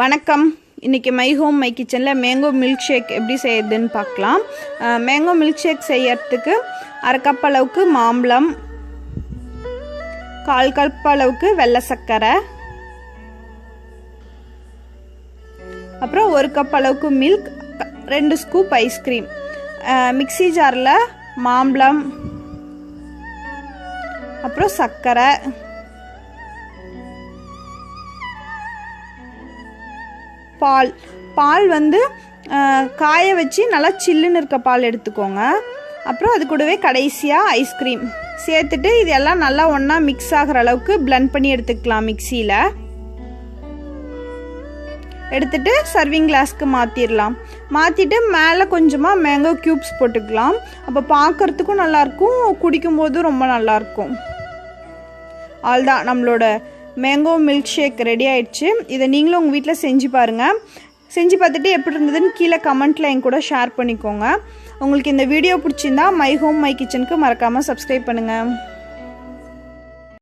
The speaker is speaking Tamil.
வணக்கம். இன்னைக்கு மை ஹோம் மை கிச்சன்ல மேங்கோ மில்க் ஷேக் எப்படி செய்யறதுன்னு பார்க்கலாம். மேங்கோ மில்க் ஷேக் செய்யறதுக்கு 1/2 கப் அளவுக்கு மாம்பழம், 1/4 கப் அளவுக்கு வெள்ளை சர்க்கரை, அப்புறம் 1 கப் அளவுக்கு மில்க், 2 ஸ்கூப் ஐஸ்கிரீம். மிக்ஸி ஜாரில் மாம்பழம், அப்புறம் சர்க்கரை, பால் வந்து காய வச்சு நல்லா சில்லுன்னு இருக்க பால் எடுத்துக்கோங்க. அப்புறம் அது கூடவே கடைசியாக ஐஸ்கிரீம் சேர்த்துட்டு இதெல்லாம் நல்லா ஒன்றா மிக்ஸ் ஆகிற அளவுக்கு பிளெண்ட் பண்ணி எடுத்துக்கலாம். மிக்சியில் எடுத்துட்டு சர்விங் கிளாஸ்க்கு மாற்றிடலாம். மாற்றிட்டு மேலே கொஞ்சமாக மேங்கோ க்யூப்ஸ் போட்டுக்கலாம். அப்போ பார்க்குறதுக்கும் நல்லாயிருக்கும், குடிக்கும்போதும் ரொம்ப நல்லாயிருக்கும். அவ்வளோதான், நம்மளோட மேங்கோ மில்க் ஷேக் ரெடி ஆயிடுச்சு. இதை நீங்களும் உங்கள் வீட்டில் செஞ்சு பாருங்கள். செஞ்சு பார்த்துட்டு எப்படி இருந்ததுன்னு கீழே கமெண்ட்டில் என் கூட ஷேர் பண்ணிக்கோங்க. உங்களுக்கு இந்த வீடியோ பிடிச்சிருந்தா மை ஹோம் மை கிச்சனுக்கு மறக்காமல் சப்ஸ்கிரைப் பண்ணுங்கள்.